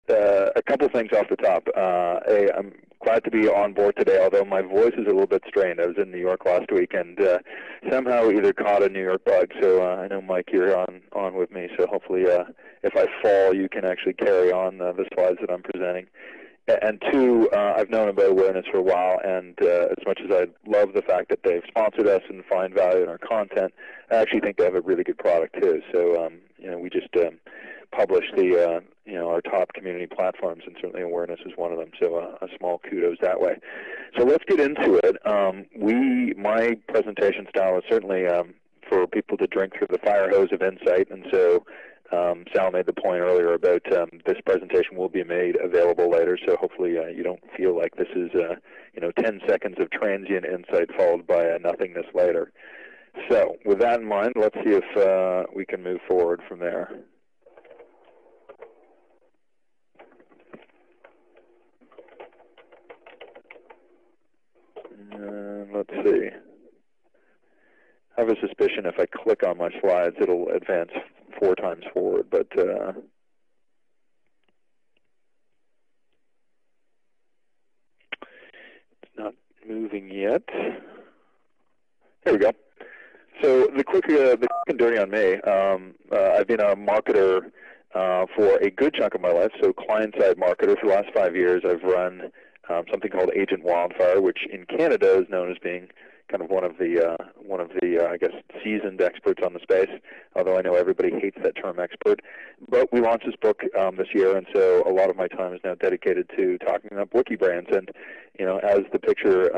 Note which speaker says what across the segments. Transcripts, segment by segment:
Speaker 1: A couple things off the top. I'm glad to be on board today, although my voice is a little bit strained. I was in New York last week and somehow either caught a New York bug. So I know, Mike, you're on with me. So hopefully if I fall, you can actually carry on the slides that I'm presenting. And two, I've known about awareness for a while, and as much as I love the fact that they've sponsored us and find value in our content, I actually think they have a really good product too. So, we just publish the, our top community platforms, and certainly awareness is one of them. So a small kudos that way. So let's get into it. My presentation style is certainly for people to drink through the fire hose of insight, and so Sal made the point earlier about this presentation will be made available later, so hopefully you don't feel like this is 10 seconds of transient insight followed by nothingness later. So with that in mind, let's see if we can move forward from there. Let's see. I have a suspicion if I click on my slides, it'll advance 4 times forward, but it's not moving yet. Here we go. So the quick and dirty on me. I've been a marketer for a good chunk of my life, so client-side marketer for the last 5 years. I've run something called Agent Wildfire, which in Canada is known as being kind of one of the I guess seasoned experts on the space. Although I know everybody hates that term expert, but we launched this book this year, and so a lot of my time is now dedicated to talking up Wikibrands. And as the picture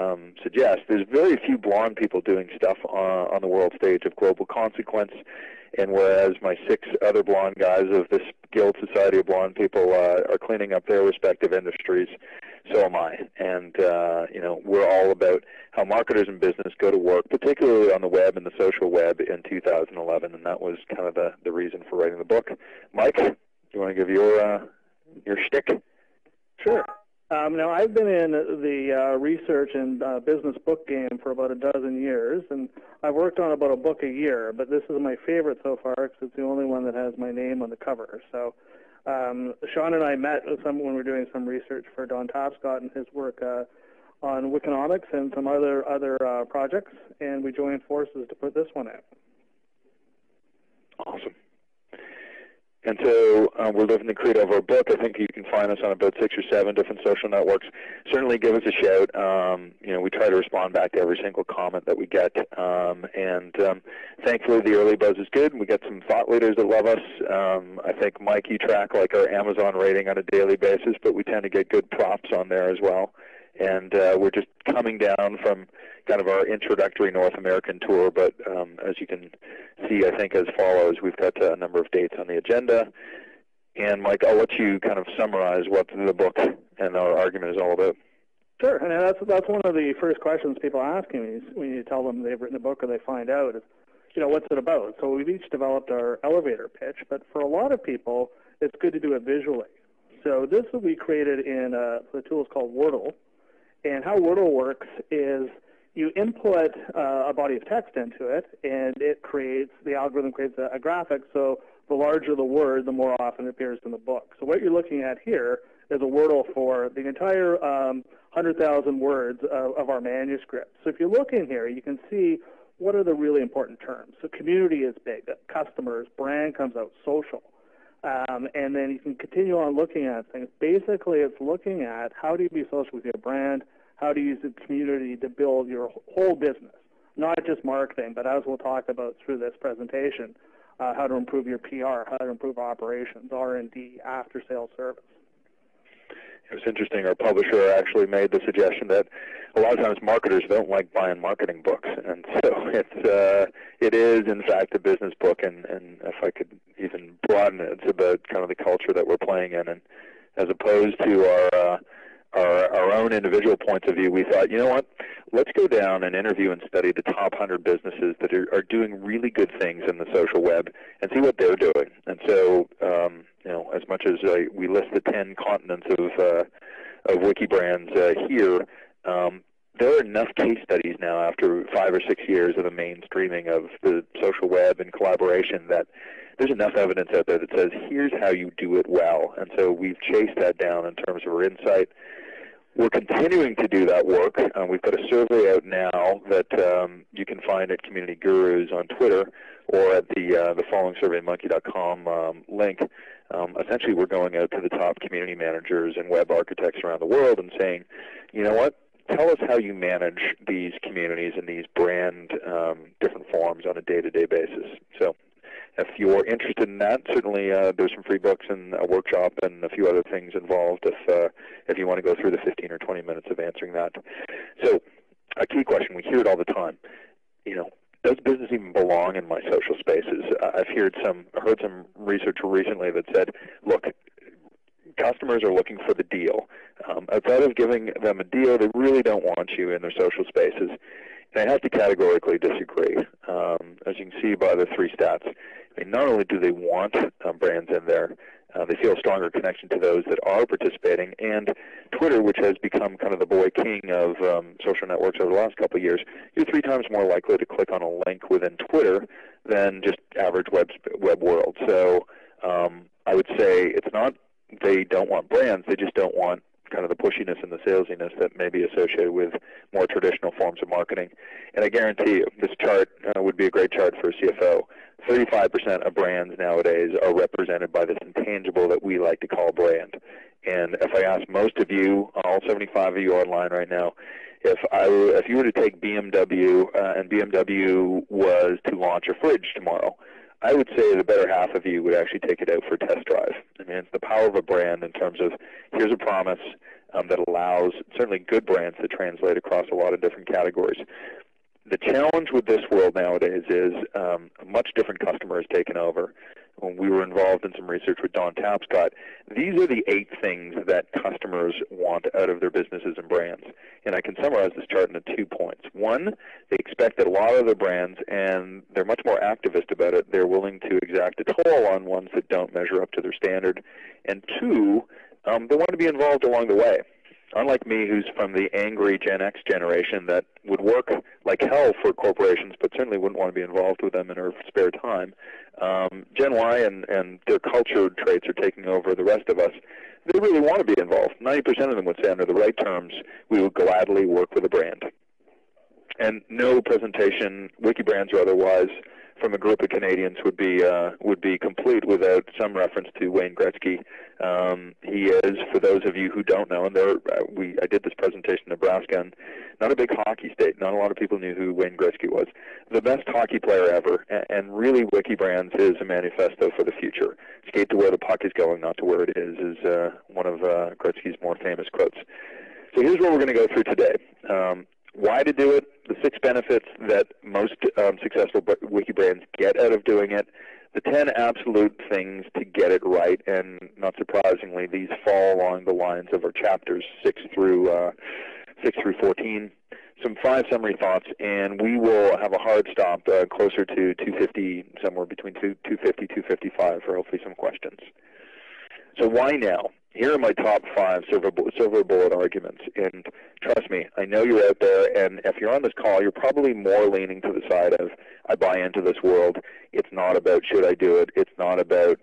Speaker 1: suggests, there's very few blonde people doing stuff on the world stage of global consequence. And whereas my 6 other blonde guys of this Guild Society of Blonde People are cleaning up their respective industries, so am I. And, we're all about how marketers in business go to work, particularly on the web and the social web in 2011, and that was kind of the reason for writing the book. Mike, do you want to give your shtick?
Speaker 2: Sure. Now, I've been in the research and business book game for about a dozen years, and I've worked on about a book a year, but this is my favorite so far because it's the only one that has my name on the cover. So Sean and I met when we were doing some research for Don Tapscott and his work on Wikinomics and some other projects, and we joined forces to put this one out.
Speaker 1: Awesome. And so we're living the credo of our book. I think you can find us on about 6 or 7 different social networks. Certainly give us a shout. We try to respond back to every single comment that we get. Thankfully, the early buzz is good. We get some thought leaders that love us. I think, Mike, you track like our Amazon rating on a daily basis, but we tend to get good props on there as well. And we're just coming down from kind of our introductory North American tour, but as you can see, I think as follows, we've got a number of dates on the agenda. And Mike, I'll let you kind of summarize what the book and our argument is all about.
Speaker 2: Sure, and that's one of the first questions people ask me when you tell them they've written a book or they find out is, what's it about? So we've each developed our elevator pitch, but for a lot of people, it's good to do it visually. So this will be created in the tool is called Wordle. And how Wordle works is you input a body of text into it, and the algorithm creates a graphic, so the larger the word, the more often it appears in the book. So what you're looking at here is a Wordle for the entire 100,000 words of our manuscript. So if you look in here, you can see what are the really important terms. So community is big, customers, brand comes out, social. And then you can continue on looking at things. Basically, it's looking at how do you be social with your brand, how do you use the community to build your whole business, not just marketing, but as we'll talk about through this presentation, how to improve your PR, how to improve operations, R&D, after-sales service.
Speaker 1: It was interesting. Our publisher actually made the suggestion that a lot of times marketers don't like buying marketing books, and so it is in fact a business book. And if I could even broaden it, it's about kind of the culture that we're playing in, and as opposed to our own individual points of view, we thought, you know what, let's go down and interview and study the top 100 businesses that are doing really good things in the social web and see what they're doing. And so, as much as we list the 10 continents of Wikibrands here, there are enough case studies now after 5 or 6 years of the mainstreaming of the social web and collaboration that there's enough evidence out there that says, here's how you do it well. And so we've chased that down in terms of our insight. We're continuing to do that work. We've got a survey out now that you can find at Community Gurus on Twitter or at the following surveymonkey.com link. Essentially, we're going out to the top community managers and web architects around the world and saying, you know what, tell us how you manage these communities and these brand different forms on a day-to-day basis. So if you're interested in that, certainly there's some free books and a workshop and a few other things involved if you want to go through the 15 or 20 minutes of answering that. So a key question, we hear it all the time, does business even belong in my social spaces? I've heard some research recently that said, look, customers are looking for the deal. Outside of giving them a deal, they really don't want you in their social spaces. And I have to categorically disagree. As you can see by the 3 stats, not only do they want brands in there, they feel a stronger connection to those that are participating. And Twitter, which has become kind of the boy king of social networks over the last couple of years, you're 3 times more likely to click on a link within Twitter than just average web world. So I would say it's not they don't want brands, they just don't want kind of the pushiness and the salesiness that may be associated with more traditional forms of marketing. And I guarantee you, this chart would be a great chart for a CFO. 35% of brands nowadays are represented by this intangible that we like to call brand. And if I ask most of you, all 75 of you online right now, if you were to take BMW and BMW was to launch a fridge tomorrow, I would say the better half of you would actually take it out for a test drive. It's the power of a brand in terms of here's a promise that allows certainly good brands to translate across a lot of different categories. The challenge with this world nowadays is a much different customer has taken over. When we were involved in some research with Don Tapscott, these are the 8 things that customers want out of their businesses and brands. And I can summarize this chart into 2 points. 1, they expect that a lot of the brands, and they're much more activist about it, they're willing to exact a toll on ones that don't measure up to their standard. And 2, they want to be involved along the way. Unlike me, who's from the angry Gen X generation that would work like hell for corporations but certainly wouldn't want to be involved with them in her spare time, Gen Y and their culture traits are taking over the rest of us. They really want to be involved. 90% of them would say under the right terms, we would gladly work with a brand. And no presentation, Wikibrands or otherwise, from a group of Canadians would be complete without some reference to Wayne Gretzky. He is, for those of you who don't know, and I did this presentation in Nebraska, and not a big hockey state. Not a lot of people knew who Wayne Gretzky was. The best hockey player ever, and really Wikibrands is a manifesto for the future. Skate to where the puck is going, not to where it is one of Gretzky's more famous quotes. So here's what we're going to go through today. Why to do it, the 6 benefits that most successful Wikibrands get out of doing it, the 10 absolute things to get it right, and not surprisingly, these fall along the lines of our chapters 6 through 14, some 5 summary thoughts, and we will have a hard stop closer to 250, somewhere between 250, 255 for hopefully some questions. So why now? Here are my top 5 silver bullet arguments, and trust me, I know you're out there, and if you're on this call, you're probably more leaning to the side of, I buy into this world. It's not about should I do it. It's not about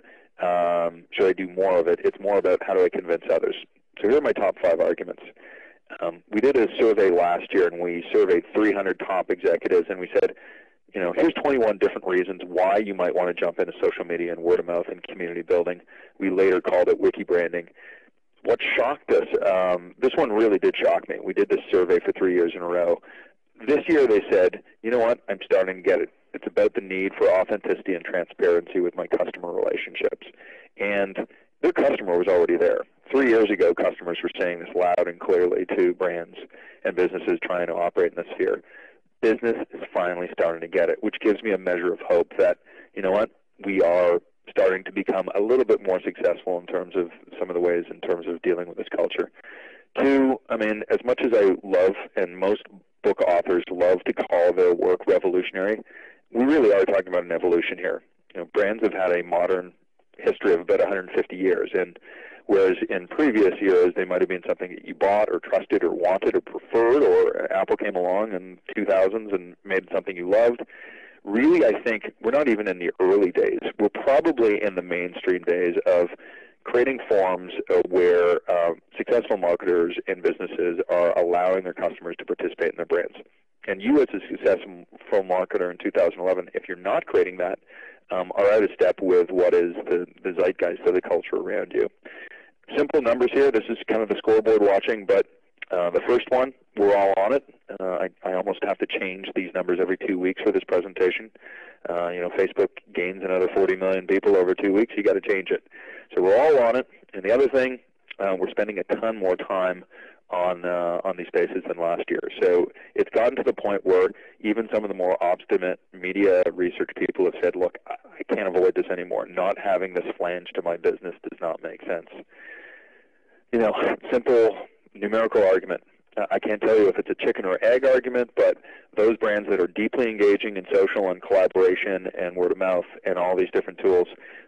Speaker 1: should I do more of it. It's more about how do I convince others. So here are my top 5 arguments. We did a survey last year, and we surveyed 300 top executives, and we said, here's 21 different reasons why you might want to jump into social media and word of mouth and community building. We later called it wiki branding. What shocked us, this one really did shock me. We did this survey for 3 years in a row. This year they said, you know what, I'm starting to get it. It's about the need for authenticity and transparency with my customer relationships. And their customer was already there. 3 years ago, customers were saying this loud and clearly to brands and businesses trying to operate in this sphere. Business is finally starting to get it, which gives me a measure of hope that, you know what, we are starting to become a little bit more successful in terms of some of the ways in terms of dealing with this culture. 2, as much as I love, and most book authors love to call their work revolutionary, we really are talking about an evolution here. Brands have had a modern history of about 150 years, and Whereas in previous years, they might have been something that you bought or trusted or wanted or preferred, or Apple came along in 2000s and made something you loved. Really, I think we're not even in the early days. We're probably in the mainstream days of creating forums where successful marketers and businesses are allowing their customers to participate in their brands. And you, as a successful marketer in 2011, if you're not creating that, are out of step with what is the zeitgeist of the culture around you. Simple numbers here. This is kind of the scoreboard watching, but the first one, we're all on it. I almost have to change these numbers every 2 weeks for this presentation. Facebook gains another 40 million people over 2 weeks. You got to change it. So we're all on it. And the other thing, we're spending a ton more time on these spaces than last year. So it's gotten to the point where even some of the more obstinate media research people have said, look, I can't avoid this anymore. Not having this flange to my business does not make sense. Simple numerical argument. I can't tell you if it's a chicken or egg argument, but those brands that are deeply engaging in social and collaboration and word of mouth and all these different tools,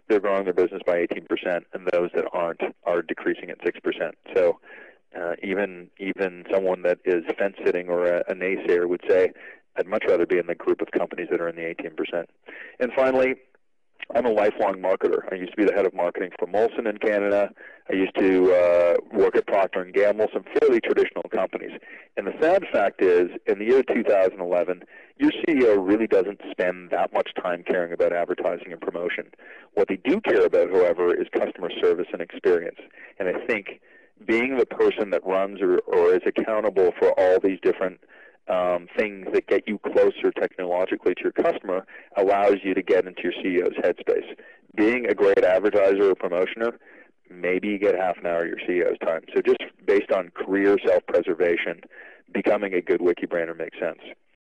Speaker 1: they're growing their business by 18%, and those that aren't are decreasing at 6%. So even someone that is fence-sitting or a naysayer would say, I'd much rather be in the group of companies that are in the 18%. And finally, I'm a lifelong marketer. I used to be the head of marketing for Molson in Canada. I used to work at Procter & Gamble, some fairly traditional companies. And the sad fact is, in the year 2011, your CEO really doesn't spend that much time caring about advertising and promotion. What they do care about, however, is customer service and experience. And I think being the person that runs or is accountable for all these different things that get you closer technologically to your customer allows you to get into your CEO's headspace. Being a great advertiser or promotioner, maybe you get half an hour of your CEO's time. So just based on career self-preservation, becoming a good Wikibrander makes sense.